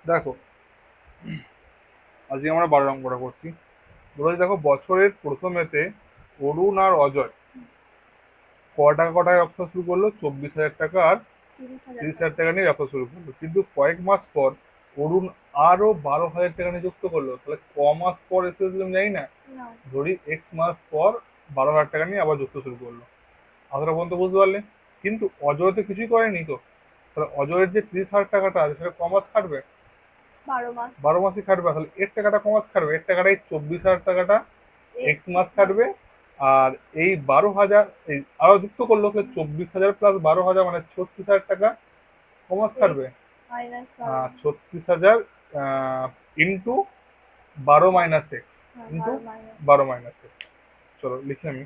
দেখো, আজকে আমরা 12 নম্বরটা করছি। বলেছি দেখো, বছরের প্রথমেতে অরুণ আর অজয় ক টাকা ব্যবসা শুরু করলো, 24,000 টাকা আর 30,000 30,000 টাকা। টাকা নিয়ে ব্যবসা শুরু করলো। কিন্তু কয়েক মাস পর অরুণ আরো 12,000 টাকা নিয়ে যুক্ত করলো। তাহলে ক মাস পর এসেছিল আমি জানি না, না। ধরি এক্স মাস পর 12,000 টাকা নিয়ে আবার যুক্ত শুরু করলো। এতটা পর্যন্ত বুঝতে পারলে? কিন্তু অজয় তো কিছুই করেনি তো। তাহলে অজয়ের যে 30,000 টাকাটা আছে সেটা ক মাস খাটবে? 12 মাস। 12 মাসই খাটবে। তাহলে এর টাকাটা ক মাস খাটবে? এর টাকাটা এই 24,000 টাকাটা এক্স এক্স মাস মাস। খাটবে। আর এই 12,000 এই আরো যুক্ত করলো, 24,000 প্লাস 12,000 মানে 36,000 টাকা ক মাস খাটবে? X minus 12। 36,000 ইন্টু 12 - এক্স হ্যাঁ, ইন্টু 12 মাইনাস 12 - এক্স। চলো লিখি আমি।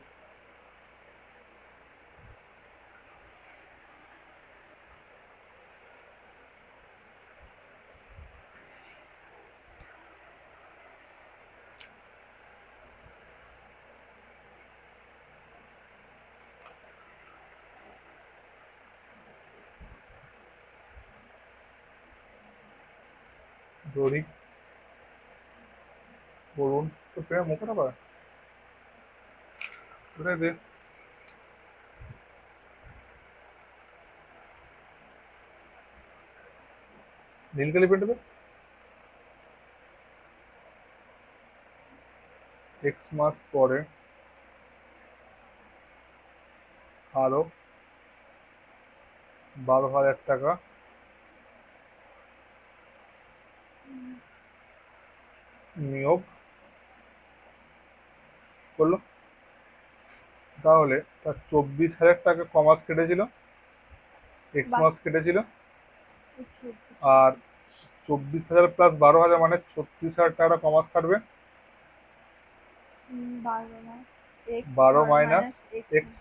ধরি বলুন তো প্রেম মুখটা পায় ওটাই দে। নীলকালি পেন্টে দে। এক্স মাস পরে আরো 12,000 টাকা নিয়োগ করলো। তাহলে তার 24,000 টাকা কমাস কেটেছিল, এক্স মাস বাকি কেটেছিল। 24,000। আর 24,000 প্লাস 12,000 মানে 36,000 টাকা কমাস কাটবে। 12 মাস x 12 12 minus minus x. X,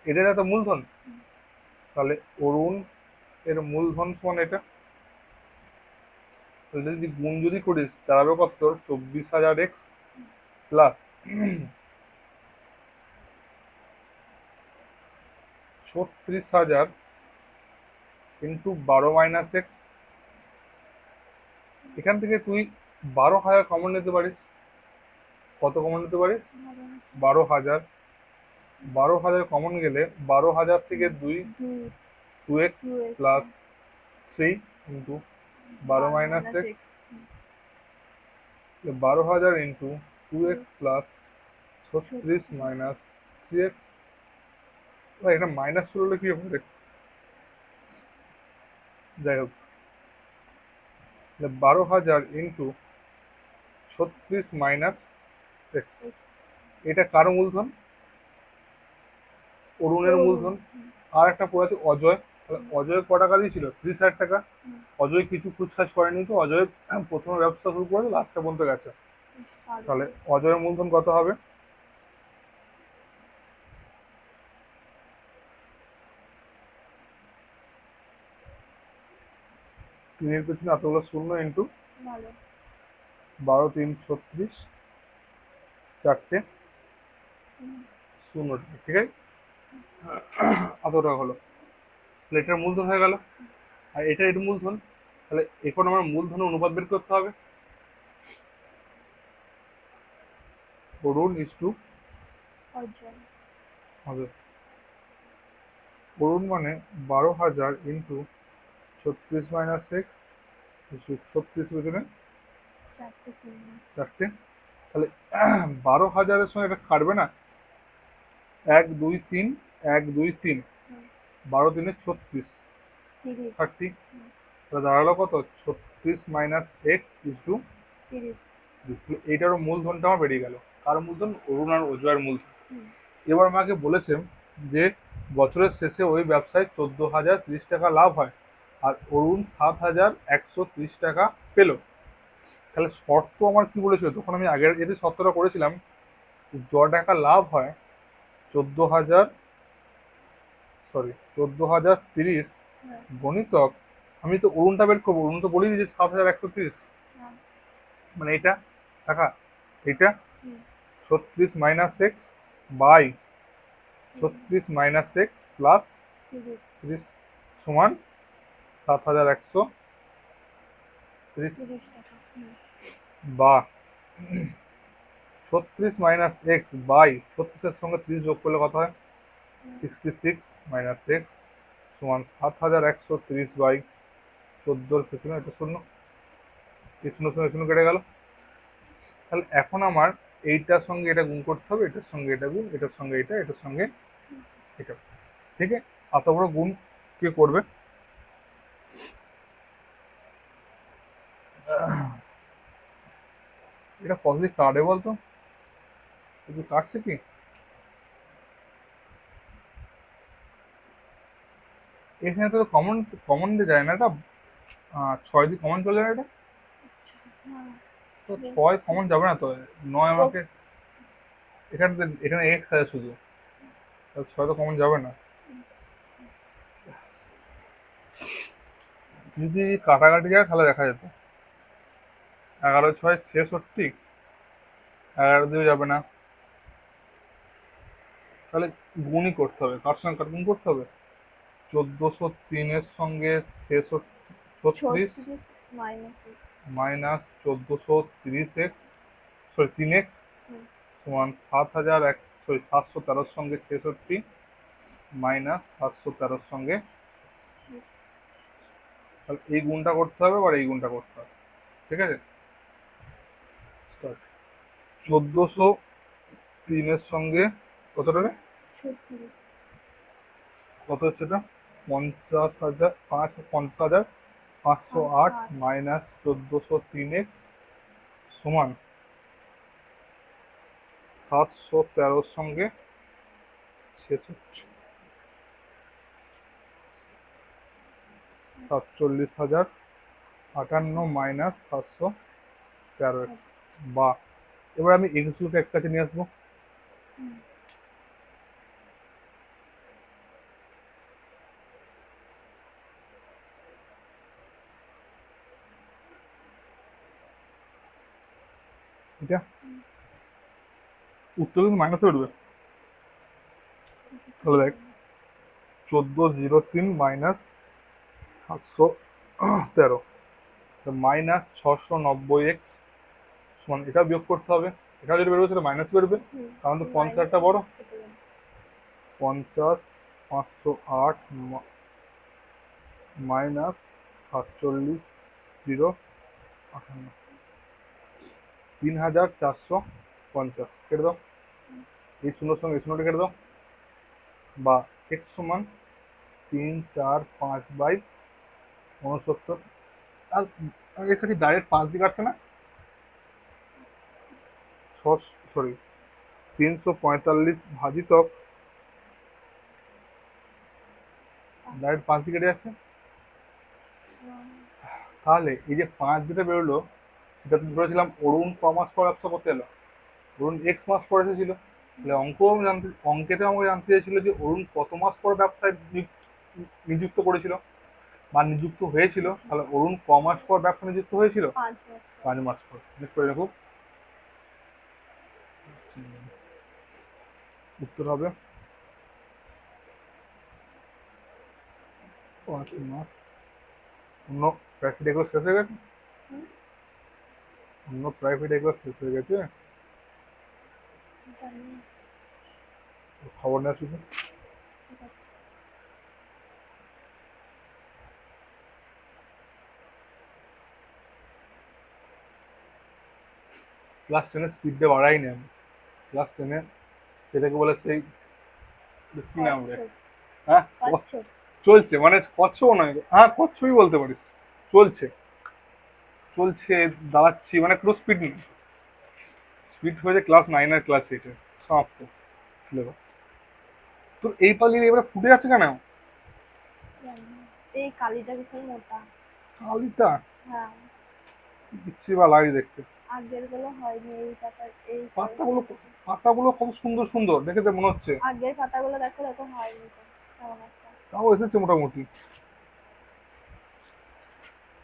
এটাই তো মূলধন। তাহলে অরুণ এর মূলধন সমান এটা। তাহলে যদি গুণ যদি করিস দাঁড়াবে কত? তোর 24,000 এক্স প্লাস 36,000 ইন্টু 12 - এক্স। এখান থেকে তুই 12,000 কমন নিতে পারিস। কত কমন নিতে পারিস? 12,000। 12,000 কমন গেলে 12,000 থেকে দুই, 2 2 x 2 x plus 3 into 12 12 minus minus x. X. 12,000 into 2 x 2 plus 36 minus 3 x. এটা মাইনাস চললে কি হবে? যাই হোক, 12,000 ইন্টু 36 - এক্স। এটা কার মূলধন? অরুণের অরুণ। মূলধন। আর একটা পড়ে আছে অজয়। তাহলে অজয় ক টাকা দিয়েছিল? 30,000 টাকা। অজয় কিছু কুচকাজ করেনি তো, অজয় প্রথমে ব্যবসা শুরু করে লাস্টে পর্যন্ত গেছে। তাহলে অজয়ের মূলধন কত হবে? তিনের পেছনে এতগুলো শূন্য ইন্টু ভালো। 12 3 36, চারটে শূন্য, ঠিক আছে? এত টাকা হলো। তাহলে এটার মূলধন হয়ে গেল, আর এটা এর মূলধন। তাহলে এখন আমার মূলধনের অনুপাত বের করতে হবে। অরুণ ইস টু অর্জন। হবে, অরুণ মানে 12,000 ইন্টু 36 - এক্স, 36 পেছনে 4টে শূন্য। চারটে। তাহলে 12,000-এর সঙ্গে এটা কাটবে না? 1 2 3, 1 2 3, 12 3 36, 30। 30। তাহলে দাঁড়ালো কত? 36 - এক্স ইস টু 30। 30। এইটারও মূলধনটা আমার বেরিয়ে গেল। কার মূলধন? অরুণ আর অজয়ের মূলধন। এবার আমাকে বলেছে যে বছরের শেষে ওই ব্যবসায় 14,030 টাকা লাভ হয়, আর অরুণ 7,130 টাকা পেল। তাহলে শর্ত আমার কি বলেছিল? তখন আমি আগের এতে শর্তটা করেছিলাম, য টাকা লাভ হয় 14,000, সরি 14,030 হ্যাঁ। গণিতক, আমি তো অরুণটা বের করবো। অরুণ তো বলি যে 7,130, হ্যাঁ। মানে এটা টাকা, এটা 36 - এক্স বাই 36 - এক্স প্লাস 30। 30 সমান 7,130 30 30 টাকা। বা 36 মাইনাস এক্স বাই 36-এর সঙ্গে 30 যোগ করলে কত হয়? 66 মাইনাস এক্স সমান 7130 বাই 14 পেছনে এটা শূন্য, এই শূন্য শূন্য শূন্য কেটে গেল। তাহলে এখন আমার এইটার সঙ্গে এটা গুণ করতে হবে, এটার সঙ্গে এটা গুণ, এটার সঙ্গে এটা, এটার সঙ্গে এটা। ঠিক আছে, এত বড় গুণ কে করবে? এটা কত দিক কাটে বলতো? একটু কাটছে কি? এখানে তো কমন কমন দিয়ে যায় না এটা, 6 দিয়ে কমন চলে যায় এটা, হ্যাঁ, তো 6 কমন যাবে না তো, 9 আমাকে এখানে এখানে এক্স আছে শুধু, তাহলে 6 তো কমন যাবে না। যদি কাটাকাটি যায় তাহলে দেখা যেত 11×6 = 66, 11 দিয়েও যাবে না, তাহলে গুণই করতে হবে, কার সঙ্গে কার গুণ করতে হবে? 1403-এর সঙ্গে 36 minus minus 1430x, sorry 3x সমান 7,013-র সঙ্গে 66 মাইনাস 713-র সঙ্গে, তাহলে এই গুণটা করতে হবে আর এই গুণটা করতে হবে। ঠিক আছে, স্টার্ট। 1403-এর সঙ্গে কতটা রে? 36। কত হচ্ছে এটা? 50,508 মাইনাস 1403x সমান 713-র সঙ্গে 66, 47,058 মাইনাস 713x, বা এবার আমি এক্সগুলোকে এক কাছে নিয়ে আসবো। ঠিক আছে, উত্তর কিন্তু মাইনাসে উঠবে। তাহলে দেখ 1403 মাইনাস 713 মাইনাস 690x সমান, এটা বিয়োগ করতে হবে, এটা যদি বেরোবে সেটা মাইনাস বেরোবে, কারণ তো 50টা বড়। 50,508 মাইনাস 47,058, 3,450 কেটে দাও, এই শূন্যর সঙ্গে এই শূন্যটা কেটে দাও, বা এক্স সমান 3,4,5/69। আর এর কাছে ডাইরেক্ট 5 দিয়ে কাটছে না, 345 ভাজিতক ডাইরেক্ট 5 দিয়ে কেটে যাচ্ছে। তাহলে এই যে 5 যেটা বেরোলো সেটা তো ধরেছিলাম অরুণ কমার্স পর ব্যবসা করতে এলো, অরুণ এক্স মাস পর এসেছিল, তাহলে অঙ্কেতে আমাকে জানতে চাইছিল যে অরুণ কত মাস পর ব্যবসায় নিযুক্ত করেছিল বা নিযুক্ত হয়েছিল, তাহলে অরুণ ক মাস পর ব্যবসা নিযুক্ত হয়েছিল? 5 মাস পর। নেক্সট করে রাখো, উত্তর হবে 5 মাস। অন্য প্রাইভেট এগুলো শেষ হয়ে গেছে, অন্য প্রাইভেট এগুলো শেষ হয়ে গেছে, খবর নেওয়া শুধু। ক্লাস 10-এর স্পিডটা বাড়াইনি আমি, ক্লাস 10-এ সেটাকে বলে সেই কি নাম রে, হ্যাঁ চলছে, মানে কচ্ছপ নয়, হ্যাঁ কচ্ছপই বলতে পারিস, চলছে চলছে দাঁড়াচ্ছি, মানে পুরো স্পিড নেই, স্পিড হয়েছে ক্লাস 9 আর ক্লাস 8-এ সমাপ্ত সিলেবাস। তো এই পালি এবারে ফুটে যাচ্ছে কেন? এই কালিটা ভীষণ মোটা। কালিটা হ্যাঁ, বিচ্ছিরি বা লাগে দেখতে, আগের গুলো হয়নি, এই পাতা এই পাতাগুলো পাতাগুলো কত সুন্দর সুন্দর দেখে তো মনে হচ্ছে, আগের পাতাগুলো দেখো দেখো হয়নি তো তেমন একটা। তাও এসেছে মোটামুটি,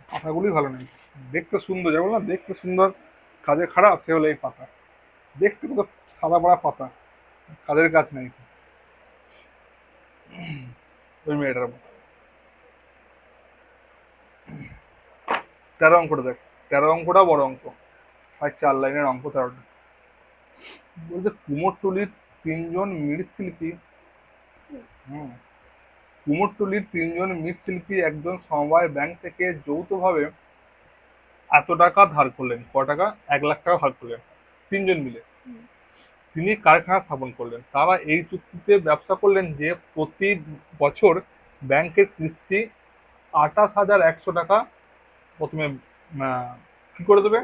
পাতাগুলি ভালো নেই, দেখতে সুন্দর, যেমন না দেখতে সুন্দর কাজে খারাপ, সে হলো এই পাতা, দেখতে তো সাদা পড়া পাতা, কাজের কাজ নেই ওই মেয়েটার মতো। তেরো অঙ্কটা দেখ, তেরো অঙ্কটা বড় অঙ্ক, প্রায় 4 লাইনের অঙ্ক 13টা। বলছে কুমোরটুলির তিনজন মৃৎশিল্পী, হুম, কুমোরটুলির তিনজন মৃৎশিল্পী একজন সমবায় ব্যাংক থেকে যৌথভাবে এত টাকা ধার করলেন। ক টাকা? 1 লাখ টাকা ধার করলেন তিনজন মিলে। হুম। তিনি কারখানা স্থাপন করলেন। তারা এই চুক্তিতে ব্যবসা করলেন যে প্রতি বছর ব্যাংকের কিস্তি 28,100 টাকা প্রথমে কি করে দেবে,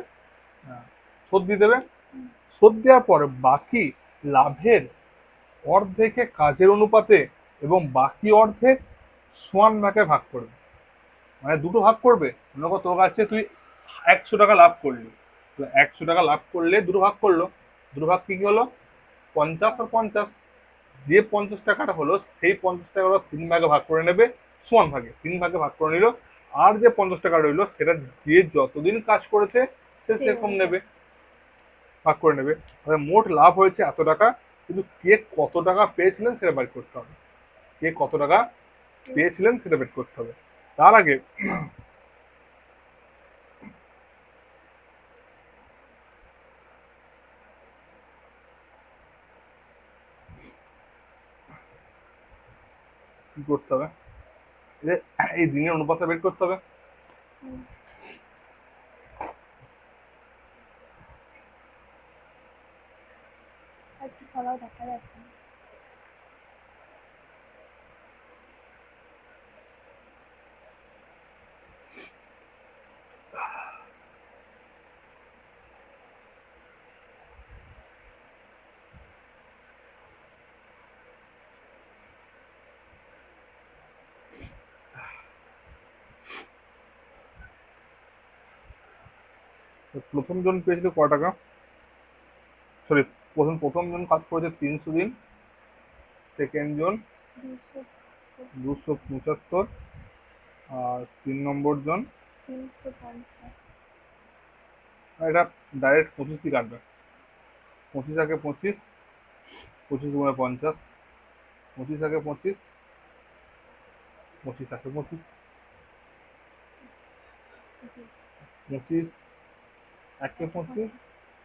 আহ, শোধ দিয়ে দেবে। শোধ দেওয়ার পর বাকি লাভের অর্ধেকে কাজের অনুপাতে এবং বাকি অর্ধেক সমান ভাগে ভাগ করবে। মানে দুটো ভাগ করবে। মনে কর তোর কাছে তুই 100 টাকা লাভ করলি, 100 টাকা লাভ করলে দুটো ভাগ করলো, দুটো ভাগ কি কি হলো? 50 আর 50। যে 50 টাকাটা হলো সেই 50 টাকা 3 ভাগে ভাগ করে নেবে, সমান ভাগে 3 ভাগে ভাগ করে নিল। আর যে 50 টাকা রইলো সেটা যে যতদিন কাজ করেছে সে সেই সেরকম অনুযায়ী। নেবে, ভাগ করে নেবে। তাহলে মোট লাভ হয়েছে এত টাকা, কিন্তু কে কত টাকা পেয়েছিলেন সেটা বের করতে হবে। কে কত টাকা পেয়েছিলেন সেটা বের করতে হবে। তার আগে কি করতে হবে, এই যে এই দিনের অনুপাতটা বের করতে হবে। হুম। আচ্ছা সবাই দেখা যাচ্ছে না। তো প্রথম জন পেয়েছিল ক টাকা, সরি, প্রথম জন কাজ করেছে 300 দিন, সেকেন্ড জন 200, 275, আর 3 নম্বর জন, 350। এটা ডাইরেক্ট 25 দিয়ে কাটবে। 25 × 25, 25 × 50, 25 × 25, 25 × 25, জি। 25 × 25,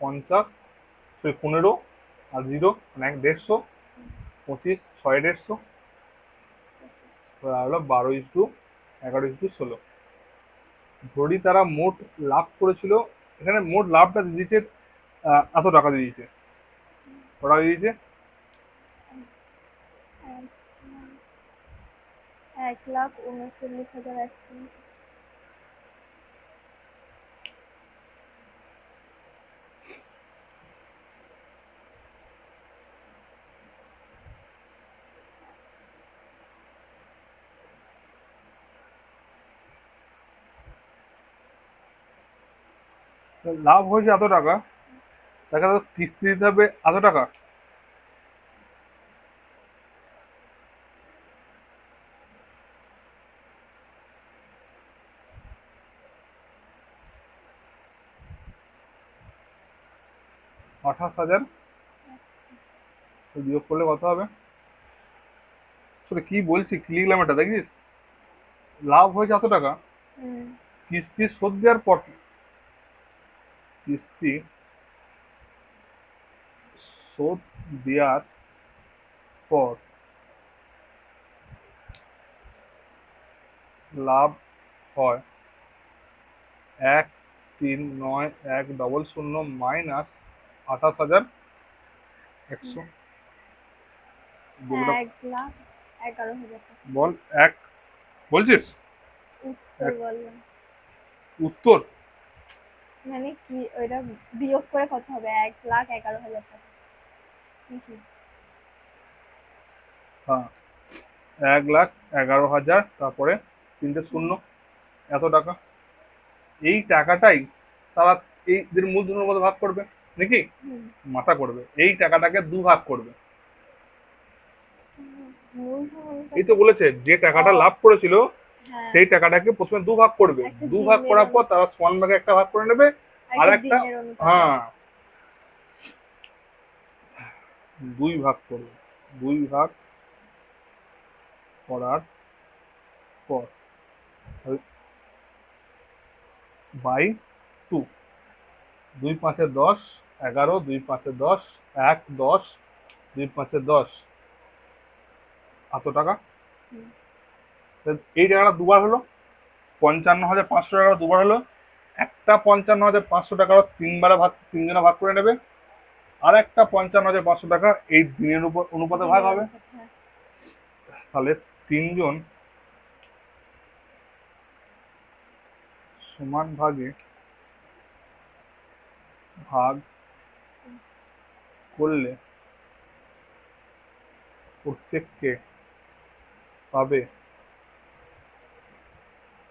50, সরি 15, আর 0 মানে 150, 25, 6 150, হলো 12:11:16। ধরি তারা মোট লাভ করেছিল, এখানে মোট লাভটা দিয়ে দিয়েছে এত টাকা দিয়ে দিয়েছে। কত টাকা দিয়ে দিয়েছে? 1,39,100। লাভ হয়েছে এত টাকা, তাকে তো কিস্তি দিতে হবে এত টাকা। আঠাশ হাজার বিয়োগ করলে কত হবে? আসলে কি বলছি, কি লিখলাম এটা দেখিস? লাভ হয়েছে এত টাকা, হুম। কিস্তি শোধ দেওয়ার পর, কিস্তি শোধ দেওয়ার পর লাভ হয় 1,391,000 মাইনাস 28,100। বলটা 1,11,000 টাকা। বল, এক বলছিস? উত্তর এক বললাম। উত্তর, মানে কি ওইটা বিয়োগ করে কত হবে? 1,11,000 টাকা নাকি? হ্যাঁ, 1,11,000, তারপরে 3 শূন্য, এত টাকা। এই টাকাটাই তারা এই এদের মূলধনের মধ্যে ভাগ করবে নাকি হুম। মাথা করবে, এই টাকাটাকে ভাগ করবে। মূলধন এই তো অনুপাতে। বলেছে যে ও টাকাটা লাভ করেছিল হ্যাঁ, সেই টাকাটাকে প্রথমে ভাগ করবে, একটা ভাগ দিনের করার পর তারা সমান ভাগে একটা ভাগ করে নেবে, আর একটা একটা, দিনের অনুপাতে। হ্যাঁ, 2 ভাগ করবে। 2 ভাগ করার পর বাই 2, 2 5 10, 11, 2 5 10, 1 10, 2 5 10, এত টাকা। হুম। এই টাকাটা দুবার হলো, 55,500 টাকা দুবার হলো। একটা 55,500 টাকা তিনজনে ভাগ করে নেবে, আর একটা 55,500 টাকা এই দিনের উপর অনুপাতে ভাগ হবে। হ্যাঁ। তাহলে তিনজন সমান ভাগে ভাগ করলে প্রত্যেককে পাবে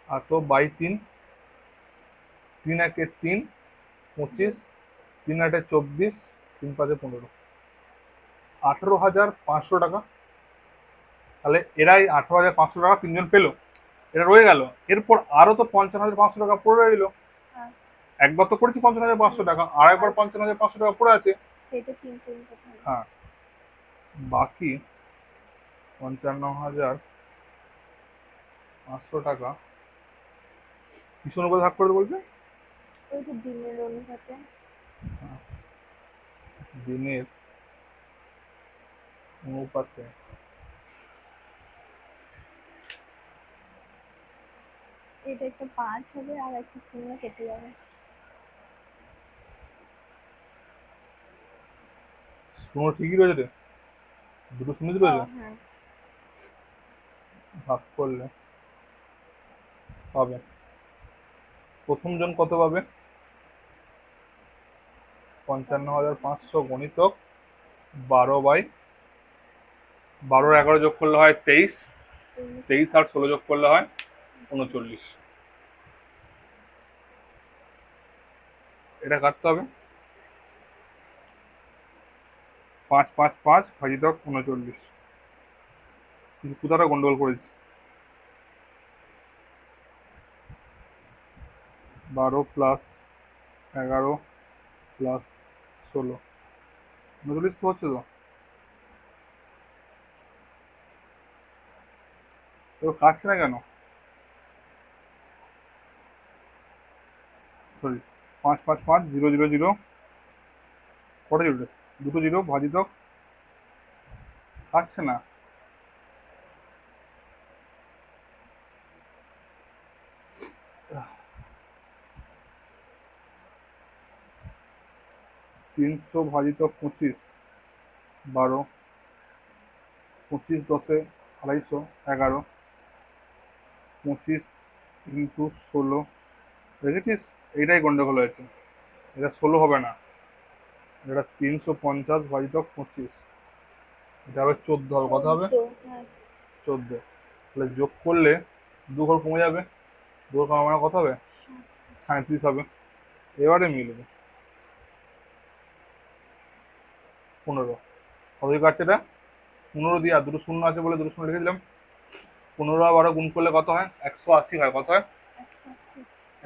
এত বাই 3, 3 একে 3, 25, 3 আটে 24, 3 5 15, 18,500 টাকা। তাহলে এরাই 18,500 টাকা তিনজন পেলো, এটা রয়ে গেল। এরপর আরো তো 55,500 টাকা পড়ে রইলো। হ্যাঁ। একবার তো করেছি 55,500 টাকা, আর একবার 55,500 টাকা পড়ে আছে। সেটা তিনটে অনুপাত হবে। হ্যাঁ, বাকি 55,500 টাকা কিসের অনুপাতে ভাগ করে বলছে? ওই তো দিনের অনুপাতে। দিনের অনুপাতে। এটা একটা 5 হবে আর একটা শূন্য কেটে যাবে। শূন্য ঠিকই রয়েছে রে, দুটো শূন্য রয়েছে। হ্যাঁ। ভাগ করলে পাবে, প্রথম জন কত পাবে? 55,500 গণিতক 12 11 যোগ করলে হয় 23, 23 আর 16 যোগ করলে হয় 39। এটা কাটতে হবে, 5 5 5 ভাজিতক 39। কিন্তু কোথাটা গন্ডগোল করেছি, 12 প্লাস 11 প্লাস 16, 39 তো হচ্ছে তো। তো কাটছে না কেন? সরি, 5 5 5 0 0 0, কটা জিরো? দুটো জিরো ভাজিতক, কাটছে না। তিনশো ভাজিতক 25, 12, 25 10 250, 11, 25 ইন্টু 16, দেখেছিস এইটাই গন্ডগোল হয়েছে। এটা 16 হবে না, এটা 350 ভাজিতক 25, এটা হবে 14 হবে। কত হবে? 14। তাহলে যোগ করলে দু ঘর কমে যাবে, দু ঘর কমে মানে কত হবে? 37 হবে। এবারে মিলবে 15। কত কাটছে এটা? 15 দিয়ে, আর দুটো শূন্য আছে বলে দুটো শূন্য লিখে দিলাম। 15 আর 12 গুণ করলে কত হয়? 180 হয়। কত হয়?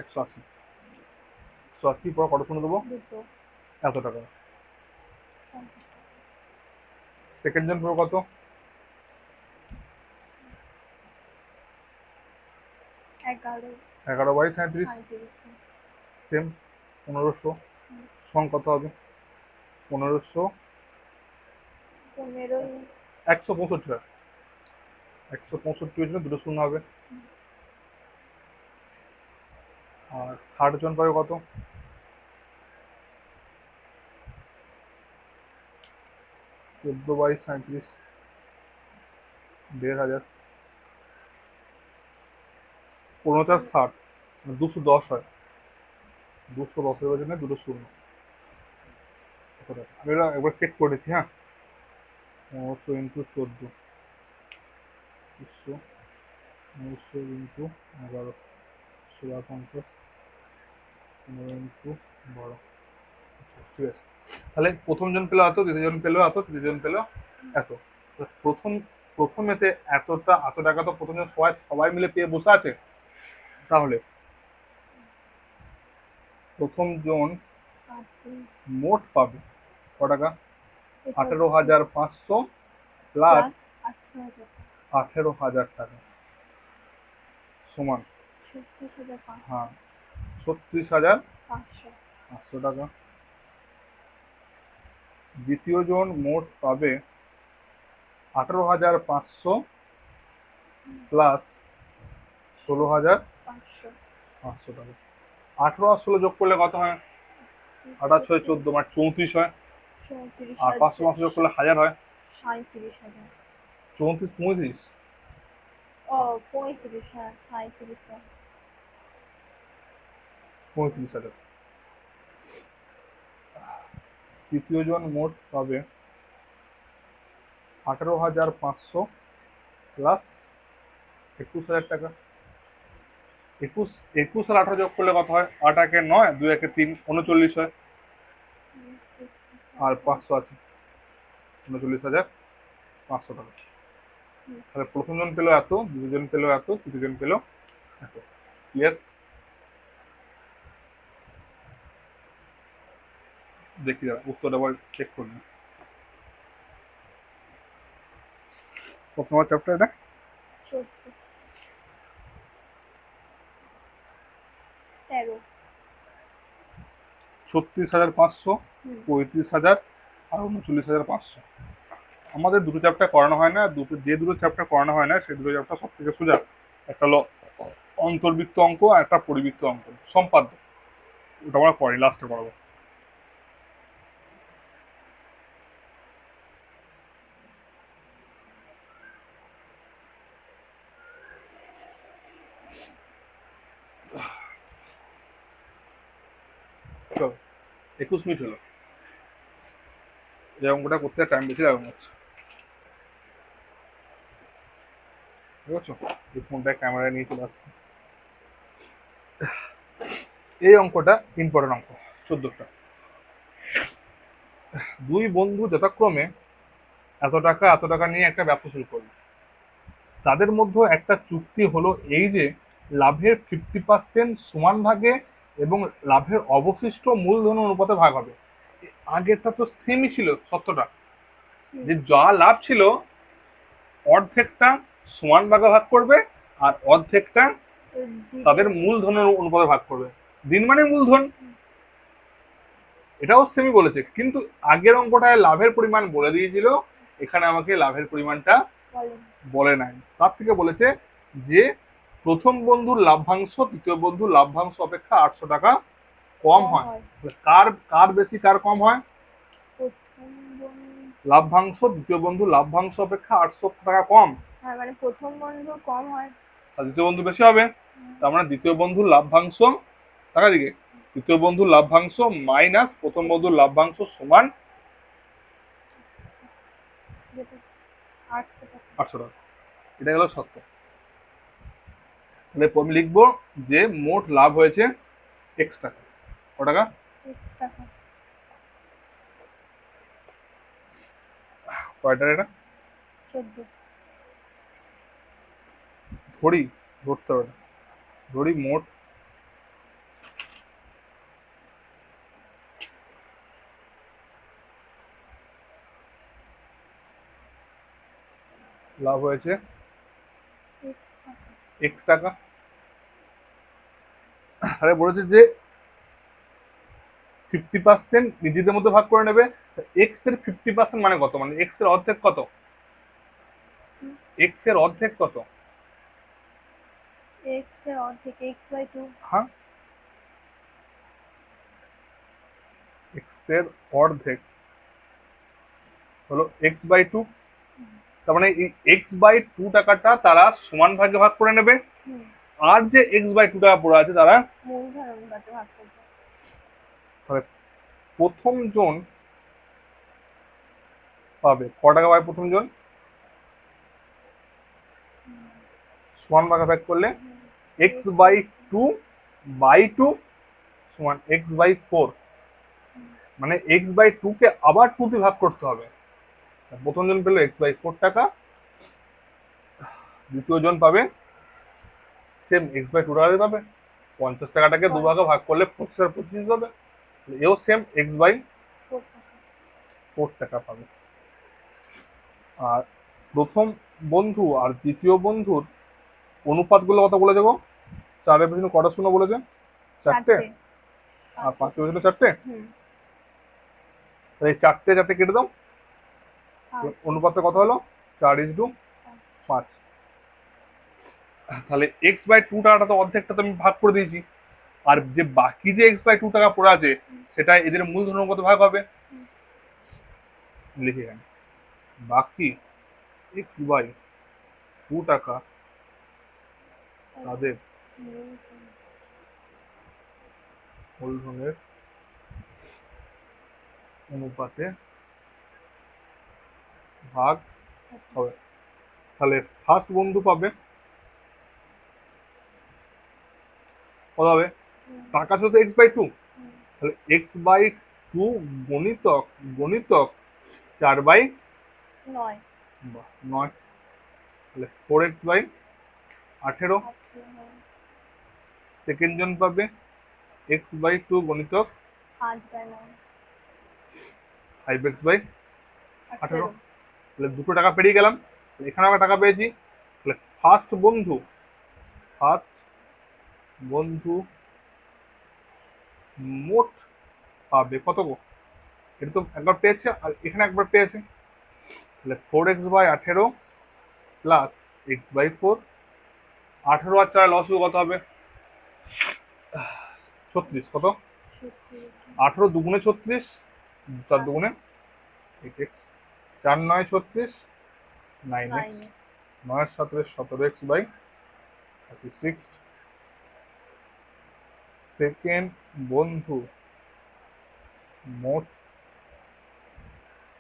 180। 180 পর কত শূন্য দেবো? এত টাকা। সেকেন্ড জন পুরো কত? 11 বাই 37, সেম 1500। সমান কত হবে? 1500, 165 হয়। 165 হয়েছিল, দুটো শূন্য হবে। আর থার্ড জন পাবে কত? 14 বাই 37, 1500, 1560, 210 হয়। 210 এর জন্য দুটো শূন্য। আমি এটা একবার চেক করেছি। হ্যাঁ, 1500 ইন্টু 14, 200, 900 ইন্টু 11, 1650, 15 ইন্টু 12। ঠিক আছে, তাহলে প্রথম জন পেলো এত, দ্বিতীয় জন পেলো এত, তৃতীয় জন পেলো এত। প্রথম প্রথমেতে এত টাকা তো প্রথম জন সবাই সবাই মিলে পেয়ে বসে আছে। তাহলে প্রথম জন মোট পাবে ক টাকা? 18,500 প্লাস 18,000 টাকা সমান, হ্যাঁ, 500 36,500 টাকা। দ্বিতীয় জন মোট পাবে 18,500 প্লাস 16,500 টাকা। 18 আর 16 যোগ করলে কত হয়? 8 6 14 মানে 34 হয়। 34 আর 500 যোগ করলে 1000 হয়। 37,000। 34 35 ও 35, হ্যাঁ 37। 35,000। তৃতীয় জন মোট পাবে 18,500 প্লাস 21,000 টাকা। 21 আর 18 যোগ করলে কত হয়? 8 একে 9, 2 একে 3, 39 হয়। আর 500 আছে, 39,500 টাকা। তাহলে প্রথম জন পেলো এত, দ্বিতীয় জন পেলো এত, তৃতীয় জন পেলো এত। ক্লিয়ার? দেখি দাঁড়া, উত্তর আবার চেক করবি। কত নম্বর চ্যাপ্টার এটা? 13। 36,500, 35,000 আর 39,500। আমাদের দুটো চ্যাপ্টার করানো হয় না, যে দুটো চ্যাপ্টার করানো হয় না সেই দুটো চ্যাপ্টার সব থেকে সোজা। একটা হলো অন্তর্বৃত্ত অঙ্ক আর একটা পরিবৃত্ত অঙ্ক, সম্পাদ্য। ওটা আমরা করি, লাস্টে করাবো। চলো, 21 মিনিট হলো। এই অঙ্কটা করতে টাইম বেশি লাগবে হচ্ছে, ঠিক আছে? এই ফোনটা ক্যামেরায় নিয়ে চলে আসছে। এই অঙ্কটা ইম্পর্টেন্ট অঙ্ক, 14টা। দুই বন্ধু যথাক্রমে এত টাকা নিয়ে একটা ব্যবসা শুরু করলো। তাদের মধ্যে একটা চুক্তি হলো এই যে লাভের 50% সমান ভাগে এবং লাভের অবশিষ্ট মূলধন অনুপাতে ভাগ হবে। আগেরটা তো সেমই ছিল সত্যটা, যে যা লাভ ছিল অর্ধেকটা সমান ভাগে ভাগ করবে আর অর্ধেকটা তাদের মূলধনের অনুপাতে ভাগ করবে। দিন মানে মূলধন, এটাও সেমই বলেছে, কিন্তু আগের অঙ্কটায় লাভের পরিমাণ বলে দিয়েছিল, এখানে আমাকে লাভের পরিমাণটা বলে নাই। তার থেকে বলেছে যে প্রথম বন্ধুর লাভ্যাংশ দ্বিতীয় বন্ধুর লাভ্যাংশ অপেক্ষা 800 টাকা কম হয়। কার কার বেশি কার কম হয়? লাভ্যাংশ দ্বিতীয় বন্ধুর লাভ্যাংশ অপেক্ষা 800 টাকা কম। মানে প্রথম বন্ধু কম হয় আর দ্বিতীয় বন্ধু বেশি হবে। তার মানে দ্বিতীয় বন্ধুর লাভ্যাংশ, টাকা দিকে, দ্বিতীয় বন্ধুর লাভ্যাংশ মাইনাস প্রথম বন্ধুর লাভ্যাংশ সমান 800 টাকা। এটা গেল সত্য। তাহলে আমি লিখবো যে মোট লাভ হয়েছে x টাকা। ক টাকা? কয়টার এটা? 14। ধরতে হবে, ধরি মোট লাভ হয়েছে x টাকা। আরে বলেছে যে 50% নিজেদের মধ্যে ভাগ করে নেবে। x এর 50% মানে কত? মানে x এর অর্ধেক কত? x এর অর্ধেক কত? x এর অর্ধেক x/2। হ্যাঁ, x এর অর্ধেক হলো x/2। তার মানে এই x/2 টাকাটা তারা সমান ভাগে ভাগ করে নেবে, আর যে x/2 টাকা পড়ে আছে তারা মূলধন অনুপাতে ভাগ করবে। তাহলে প্রথম জন পাবে ক টাকা পাবে? প্রথম জন সমান ভাগে ভাগ করলে x/2/2 সমান x/4, মানে x/2 কে আবার 2 দিয়ে ভাগ করতে হবে। প্রথম জন পেলো x/4 টাকা, দ্বিতীয় জন পাবে সেম x/2 টাকা পাবে। 50 টাকাটাকে দুভাগে ভাগ করলে 25 আর 25 হবে, এও সেম x/4 টাকা পাবে। আর প্রথম বন্ধু আর দ্বিতীয় বন্ধুর অনুপাতগুলো কত বলে দেবো? 4 এর পিছনে কটা শূন্য বলেছে? চারটে আর 5 বছর 4টে, হুম তাহলে এই 4টে 4টে কেটে দাও। আচ্ছা, অনুপাতটা কত হলো? 4:5। তাহলে x/2 টাকাটা তো অর্ধেকটা তো আমি ভাগ করে দিয়েছি, আর যে বাকি যে x/2 টাকা পড়ে আছে সেটা এদের মূলধনের কত ভাগ হবে লিখে এখানে, বাকি x/2 টাকা তাদের মূলধনের অনুপাতে ভাগ হবে। তাহলে ফার্স্ট বন্ধু পাবে কত হবে? টাকা ছিল তো x/2, তাহলে x/2 গণিতক গণিতক 4/9, 9 তাহলে 4x/18। সেকেন্ড জন পাবে x/2 গণিতক 5/9 5x/18, তাহলে 2 টাকা পেরিয়ে গেলাম, এখানে আমরা টাকা পেয়েছি। তাহলে ফার্স্ট বন্ধু মোট পাবে কত গো? এটা তো একবার পেয়েছে আর এখানে একবার পেয়েছে, তাহলে 4x/18 প্লাস x/4, 18 আর 4 লস কত হবে? 36। কত? 18 দুগুণে 36, 4 দুগুণে 8x, 4 9 36, 9x, 9 7 17x/36। সেকেন্ড বন্ধু মোট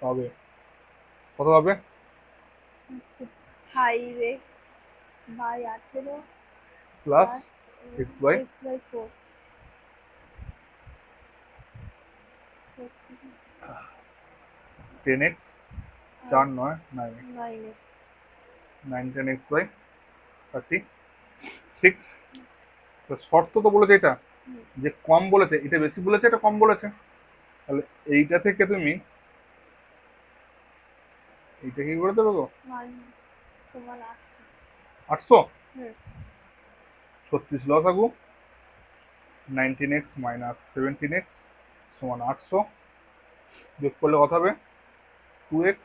পাবে কত হবে? 5x/18 plus x/4, x/4 10x, 4 9 9x, 9x 9 10x/36। শর্ত তো বলেছে এটা যে কম বলেছে, এটা বেশি বলেছে এটা কম বলেছে, তাহলে এইটা থেকে তুমি এইটা কি করে দেবে গো? সমান 800, 800 36 লস আগু, 19x মাইনাস 17x সমান 800, যোগ করলে কত হবে? 2x 2x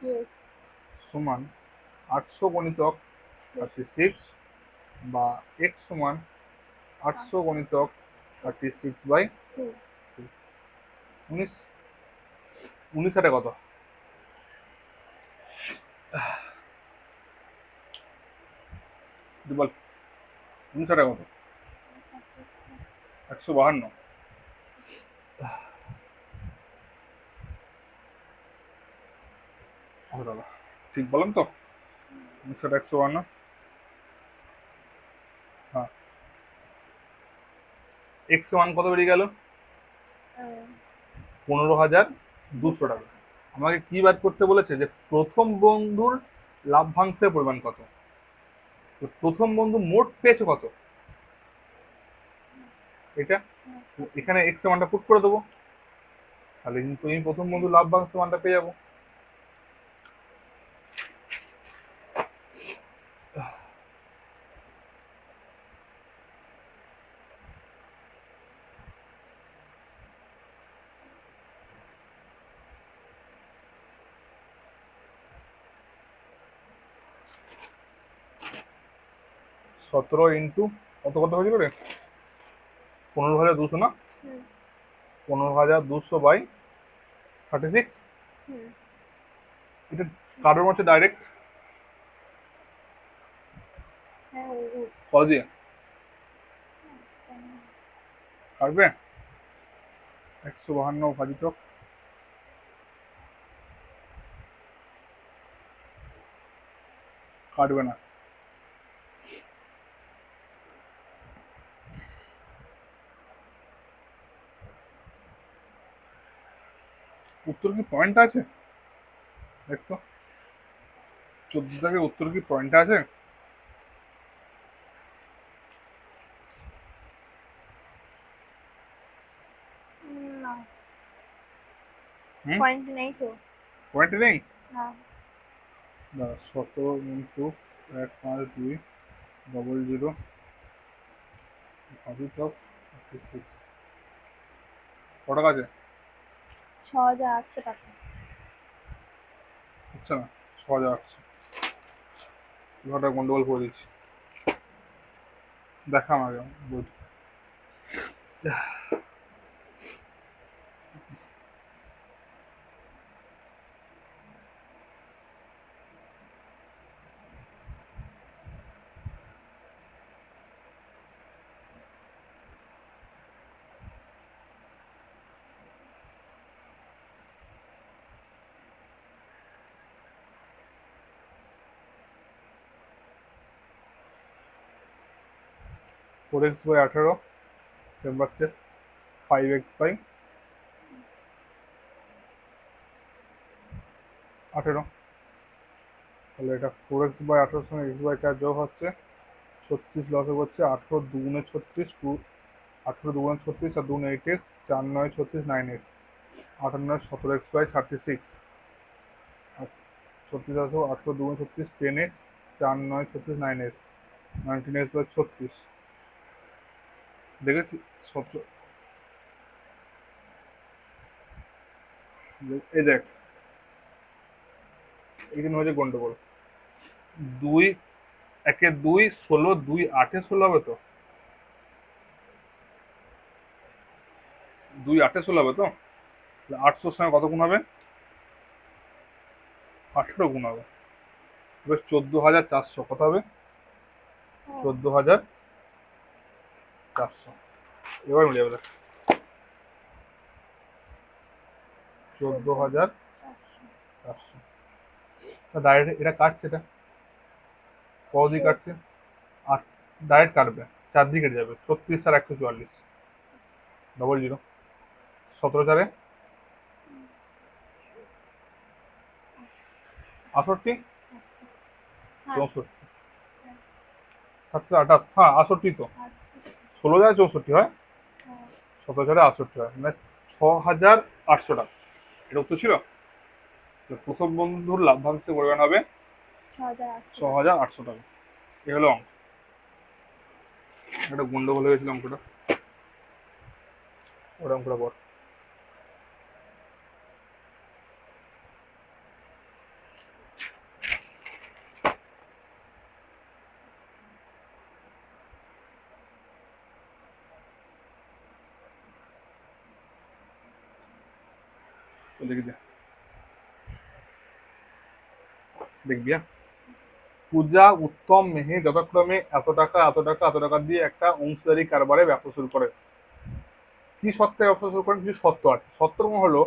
সমান 800 গণিতক 36, বা x সমান 800 গণিতক 36/2। 19 19 হাতে কত? বল 19 হাতে কত? 152। দাদা ঠিক বললাম তো? 19 152। হ্যাঁ, x মান কত বেরিয়ে গেল? 15,200 টাকা। আমাকে কি বাদ করতে বলেছে? যে প্রথম বন্ধুর লাভ্যাংশের পরিমাণ কত। তো প্রথম বন্ধু মোট পেয়েছে কত, এটা এখানে এক্স এর মানটা পুট করে দেবো, তাহলে কিন্তু আমি প্রথম বন্ধু লাভ্যাংশের মানটা পেয়ে যাবো। সতেরো ইন্টু কত কত হয়েছিল রে? 15,200 না? 15,200/36। এটা কারোর মধ্যে ডাইরেক্ট কত দিয়ে কাটবে? 152 ভাজিত কাটবে না। উত্তর কি পয়েন্ট আছে দেখতো, 14 থেকে উত্তর কি পয়েন্ট আছে? না হুম, পয়েন্ট নেই তো। পয়েন্ট নেই। না 17 ইন্টু 15200 ভাজিত 36। কত টাকা আছে? 6,800 টাকা। হচ্ছে না, 6,800। ঘরটা গন্ডগোল করে দিচ্ছি, দেখা আমাকে বই। ফোর এক্স বাই 18 সেম পাচ্ছে 5x/18। তাহলে এটা 4x/18 সঙ্গে x/4 যোগ হচ্ছে 36, লসে করছে 18 × 2 = 36, 18 × 2 = 36 আর 2 8x, 4 9 36, 9x, 8 9 17x/36 আর 36 আছে 18 2 36, 10x, 4 9 36, 9x, 19x/36। দেখেছি 17। এই দেখ, এখানে হচ্ছে গন্ডগোল। 2 1 2 16, 2 8 16 হবে তো, 2 8 16 হবে তো। 800 সঙ্গে কত গুণ হবে? 18 গুণ হবে। এবার 14,400 কত হবে? 14,400। এবার মিলে যাবে, 14,400। ডাইরেক্ট এটা কাটছে, এটা কদিকে কাটছে? আর ডাইরেক্ট কাটবে, 4 দিকে কেটে যাবে। 36 আর 144, ডবল জিরো। 17 4 68, 64, 7 28, হ্যাঁ 68 তো। 16 যায় 64 হয়, 17 4 68 হয়, মানে 6,800 টাকা। এটা উত্তর ছিল। প্রথম বন্ধুর লাভ্যাংশের পরিমাণ হবে 6,800। 6,800 টাকা। এ হলো অঙ্ক। একটা গন্ডগোল হয়ে গেছিল অঙ্কটা, ওটা অঙ্কটা পর। দেখি দে, দেখবি হ্যাঁ। পূজা, উত্তম, মেহের যথাক্রমে এত টাকা এত টাকা এত টাকা দিয়ে একটা অংশীদারি কারবারে ব্যবসা শুরু করে। কি সত্ত্বে ব্যবসা শুরু করেন? কিছু শর্ত আছে। শর্তসমূহ হলো,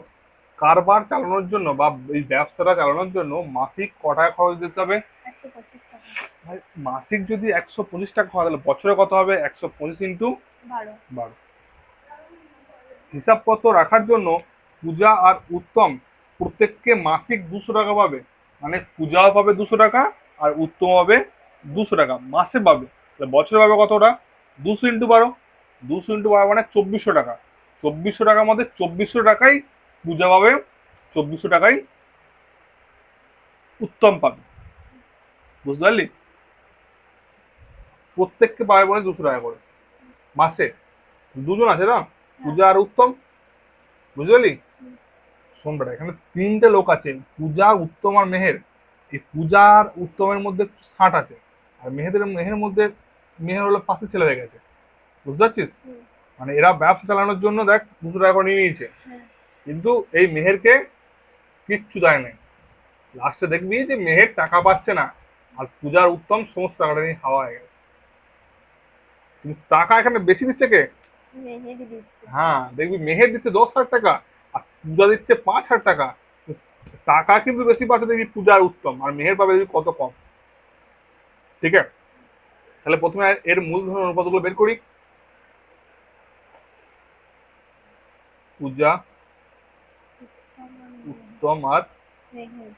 কারবার চালানোর জন্য বা এই ব্যবসাটা চালানোর জন্য মাসিক ক টাকা খরচ দিতে হবে? 125 টাকা। ভাই, মাসিক যদি 125 টাকা হয় তাহলে বছরে কত হবে? 125 ইন্টু 12। 12। হিসাবপত্র রাখার জন্য পূজা আর উত্তম প্রত্যেককে মাসিক 200 টাকা পাবে। মানে পূজাও পাবে 200 টাকা আর উত্তম পাবে 200 টাকা মাসে পাবে। তাহলে বছরে পাবে কতটা? 200 ইন্টু 12। 200 ইন্টু 12 মানে 2400 টাকা। 2400 টাকার মধ্যে 2400 টাকাই পূজা পাবে, 2400 টাকাই উত্তম পাবে। বুঝতে পারলি? প্রত্যেককে পাবে বলে 200 টাকা করে মাসে। দুজন আছে না, পূজা আর উত্তম। বুঝতে পারলি? শোন বেটা, এখানে 3টে লোক আছে, পূজা, উত্তম আর মেহের। এই পূজা আর উত্তমের মধ্যে ছাঁট আছে, আর মেহের মধ্যে মেহের হলো পাশের ছেলে হয়ে গেছে। বুঝতে পারছিস? মানে এরা ব্যবসা চালানোর জন্য দেখ 200 টাকা করে নিয়ে নিয়েছে, কিন্তু এই মেহেরকে কিচ্ছু দেয় নাই। লাস্টে দেখবি যে মেহের টাকা পাচ্ছে না, আর পূজার উত্তম সমস্ত টাকাটা নিয়ে হাওয়া হয়ে গেছে। কিন্তু টাকা এখানে বেশি দিচ্ছে কে? মেহেদি দিচ্ছে। হ্যাঁ, দেখবি মেহের দিচ্ছে 10,000 টাকা আর পূজা দিচ্ছে 5,000 টাকা। টাকা কিন্তু বেশি পাচ্ছে দেখবি পূজার উত্তম, আর মেহের পাবে দেখবি কত কম। ঠিক আছে, তাহলে প্রথমে এর মূলধন অনুপাতগুলো বের করি। পূজা, উত্তম আর মেহের।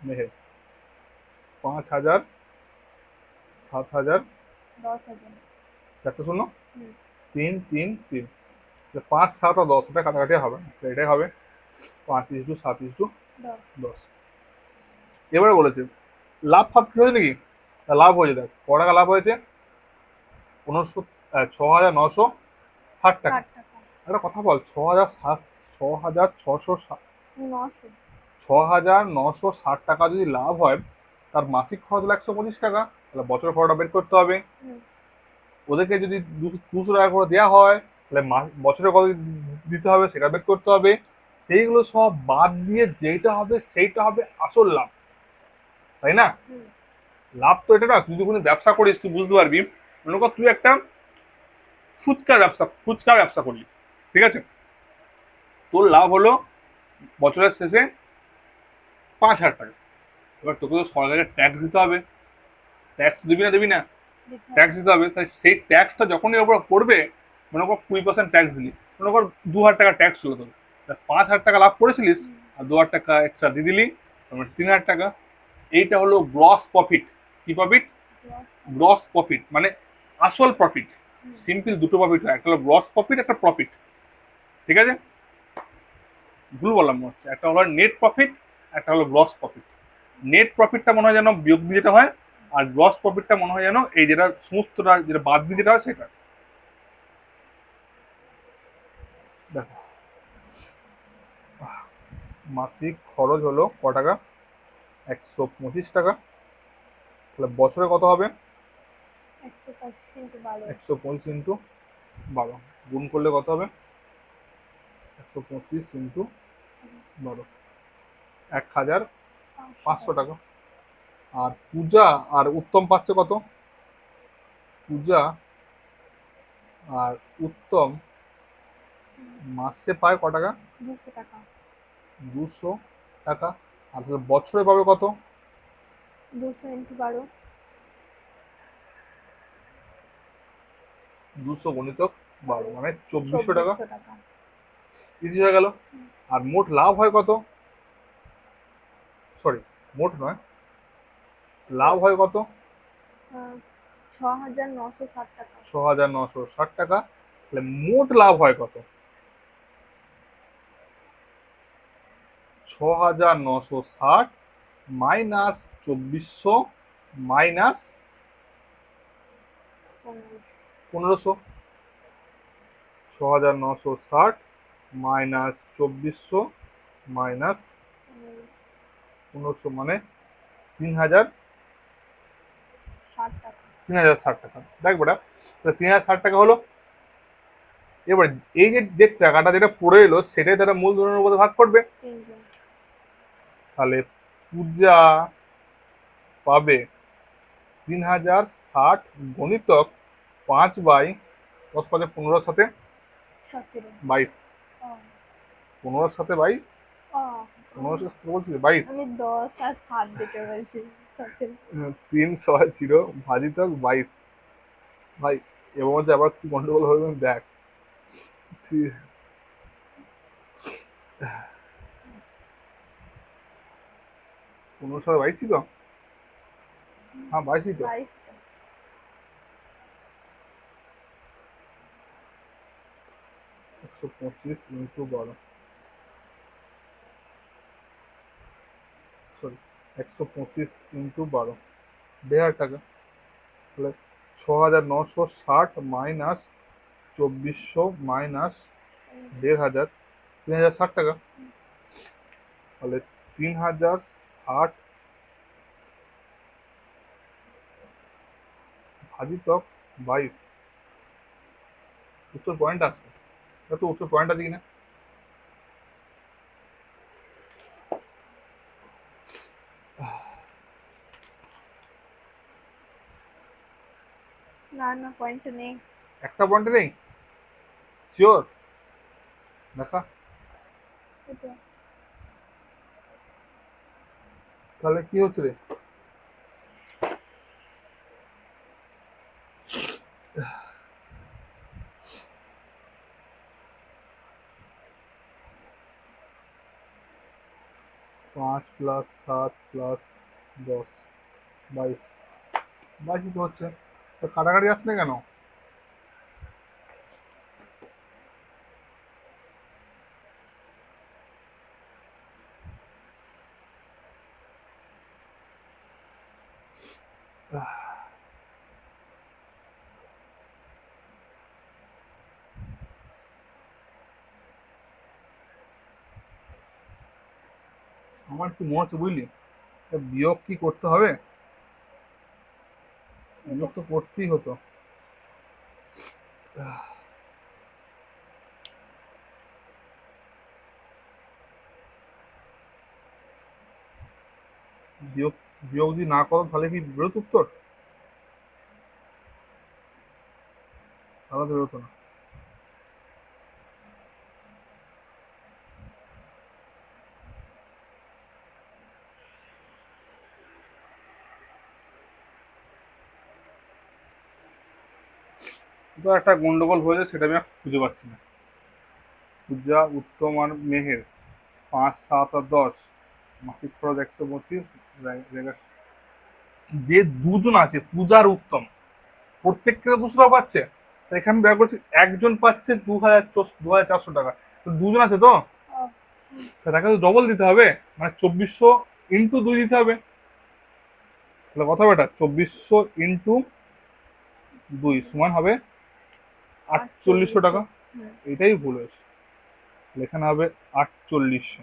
মেহের 5,000, 7,000, 10,000। 4টে শূন্য, 3 3 3, 5 7 আর 10, এটা কাছাকাছি হবে না, তো এটাই হবে 5:7:10। এবারে বলেছে লাভ ফাভ কি হয়েছে নাকি? লাভ হয়েছে, দেখ ক টাকা লাভ হয়েছে? 6,960 টাকা। 60 টাকা। একটা কথা বল, 6,660 900। 6,960 টাকা যদি লাভ হয়, তার মাসিক খরচ হলো 125 টাকা। তাহলে বছরের খরচটা বের করতে হবে। হুম। ওদেরকে যদি 200 টাকা করে দেওয়া হয়, তাহলে বছরে কত দিতে হবে সেটা বের করতে হবে। সেইগুলো সব বাদ দিয়ে যেটা হবে সেইটা হবে আসল লাভ, তাই না? হুম। লাভ তো এটা না, তুই যদি কোনো ব্যবসা করিস তুই বুঝতে পারবি। মনে কর তুই একটা ফুচকার ব্যবসা করলি, ঠিক আছে? তোর লাভ হলো বছরের শেষে 5,000 টাকা। এবার তোকে তো সরকারের ট্যাক্স দিতে হবে। ট্যাক্স দিবি না দিবি না? দিতে হবে। ট্যাক্স দিতে হবে। তাই সেই ট্যাক্সটা যখনই ওর উপর পড়বে, মনে কর 20% ট্যাক্স দিলি, মনে কর 2,000 টাকা ট্যাক্স ছিল তোর, 5,000 টাকা লাভ করেছিলিস, হুম। আর 2,000 টাকা এক্সট্রা দিয়ে দিলি, তারপরে 3,000 টাকা। এইটা হলো গ্রস প্রফিট। কি প্রফিট? Gross। গ্রস প্রফিট মানে আসল প্রফিট। হুম। সিম্পল দুটো প্রফিট হয়, একটা হলো গ্রস প্রফিট, একটা প্রফিট, ঠিক আছে? ভুল বললাম মনে হচ্ছে, একটা হলো নেট প্রফিট, একটা হলো গ্রস প্রফিট। নেট প্রফিটটা মনে হয় যেন বিয়োগ দিয়ে যেটা হয়, আর গ্রস প্রফিটটা মনে হয় যেন এই যেটা সমস্তটা যেটা বাদ দিয়ে যেটা হয় সেটা। দেখো, মাসিক খরচ হলো ক টাকা? 125 টাকা। তাহলে বছরে কত হবে? 125 into 12। 125 × 12 গুণ করলে কত হবে? 125 × 12, 1,500 500 টাকা। টাকা। আর পূজা আর উত্তম পাচ্ছে কত? পূজা আর উত্তম মাসে পায় ক টাকা? 200 টাকা। 200 টাকা। আর তাহলে বছরে পাবে কত? 200 into 12। 200 × 12 মানে 2,400 টাকা। 2,400 টাকা। ইজি হয়ে গেল। আর মোট লাভ হয় কত? সরি, মোট নয়, লাভ হয় কত? 6,960 টাকা। 6,960 টাকা। তাহলে মোট লাভ হয় কত? 6,960 মাইনাস 2,400 মাইনাস 1,500। 6,960 মাইনাস 2,400 মাইনাস 1,500 মানে 3,000 60 টাকা। 3,060 টাকা। দেখ বেটা, তাহলে 3,060 টাকা হলো। এবার এই যে যে টাকাটা যেটা পড়ে এলো সেটাই তারা মূলধনের উপরে ভাগ করবে। 3 জন। তাহলে পূজা পাবে 3,060 গণিতক 5/10 × 5 = 15, সাথে 17। 22। ও। 15 সাথে 22, ও। 15 সাথে বলছি 22। আমি 10 আর 7 দিতে বলছি। 17। 360 ভাজিতক 22। ভাই, এবার মধ্যে আবার কি গন্ডগোল হবে দেখ। 15 সাথে 22ই তো? হ্যাঁ 22ই তো। 22 টা। 125 × 12, সরি, 125 × 12, 1,500 টাকা। তাহলে 6,960 মাইনাস 2,400 মাইনাস 1,500, 3,060 টাকা। তাহলে 3,060 ভাজিতক 22, উত্তর পয়েন্ট আসছে। তো উত্তর পয়েন্টটা দিই না। না না, পয়েন্ট নেই। একটা পয়েন্টে নেই? শিওর? দেখা। এটা তাহলে কি হচ্ছে রে? পাঁচ প্লাস 7 প্লাস 10, 22। 22ই তো হচ্ছে। তো কাটাকাটি যাচ্ছে না কেন? আমার কি মনে হচ্ছে বুঝলি, তা বিয়োগ কি করতে হবে? বিয়োগ তো করতেই হতো। বিয়োগ বিয়োগ যদি না করো তাহলে কি বেরোতো উত্তর? তাহলে তো বেরোতো না। তো একটা গন্ডগোল হয়েছে, সেটা আমি আর খুঁজে পাচ্ছি না। পূজা, উত্তম আর মেহের 5, 7 আর 10, মাসিক খরচ 125। যে দুজন আছে পূজা আর উত্তম, প্রত্যেককে 200 টাকা পাচ্ছে। তো এখানে ব্যয় করছি, একজন পাচ্ছে 2,400 টাকা। তো দুজন আছে তো, ও, তো তাকে তো ডবল দিতে হবে, মানে 2400 × 2 দিতে হবে। তাহলে কথা হবে, এটা 2400 × 2 সমান হবে 4800 টাকা। হুম, এটাই ভুল হয়েছে, এখানে হবে 4800।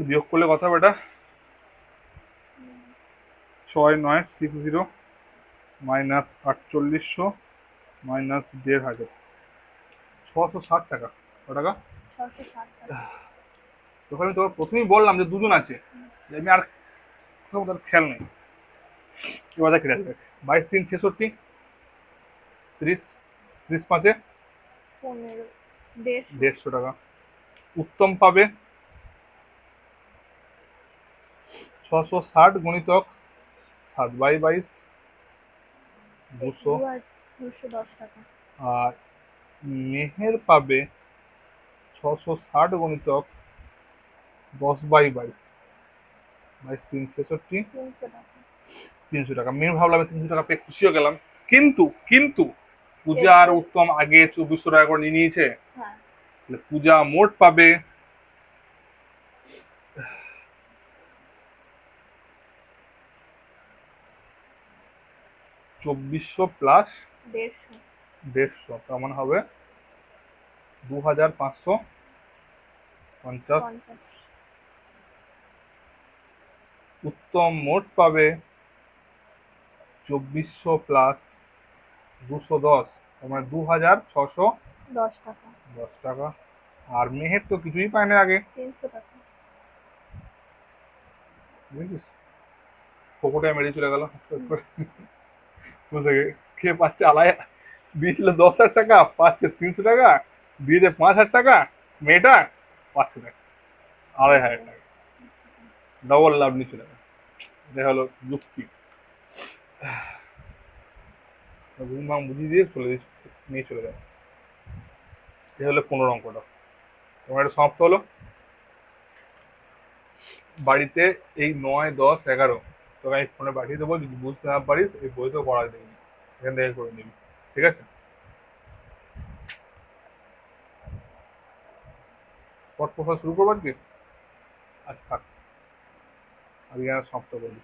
বিয়োগ করলে কথা হবে এটা 6960 মাইনাস 4800 মাইনাস 1500, 660 টাকা। কত টাকা? 660 টাকা। তখন আমি তোমার প্রথমেই বললাম যে দুজন আছে, আমি আর কোথাও তার খেয়াল নেই। এবার কেটে আসবে 22, 3, 66, 30, 30, 5 15, 150, 150 টাকা। উত্তম পাবে 660 গুণিতক 7/22, 200। 210 টাকা। আর মেহের পাবে 660 গুণিতক 10/22, 22, 3, 66, 300 টাকা। 300 টাকা। মেয়ে ভাবলাম 300 টাকা পেয়ে খুশিও গেলাম, কিন্তু কিন্তু পূজা আর এরপর উত্তম আগে 2400 টাকা করে নিয়ে নিয়েছে। হ্যাঁ, তাহলে পূজা মোট পাবে 2400 প্লাস 150, 150, তার মানে হবে 2550। 50, উত্তম মোট পাবে 2400 প্লাস 210, তার মানে 2610 10 টাকা। টাকা। আর মেহের তো কিছুই পায় না আগে, 300 টাকা। বুঝেছিস? পকেটে মেরে চলে গেল বুঝতে কে পাচ্ছে আলাই, দিয়েছিল 10,000 টাকা, পাচ্ছে 300 টাকা, দিয়েছে 5,000 টাকা, মেয়েটা পাচ্ছে না 2,500 টাকা। ডবল লাভ নিয়ে চলে গেল। এটা হলো যুক্তি। ঘুম ভাঙ বুঝিয়ে দিয়ে চলে দিয়েছে, নিয়ে চলে গেল। এ হলো 15 অঙ্কটা। তোমার এটা সমাপ্ত হলো। বাড়িতে এই 9, 10, 11 তোকে আমি ফোনে পাঠিয়ে দেবো, যদি বুঝতে না পারিস এই বইতেও করা দেবি, এখান থেকে করে নিবি। ঠিক আছে? শর্ট প্রশ্ন শুরু করবো আজকে। আচ্ছা থাক, আজকে সমাপ্ত করবি।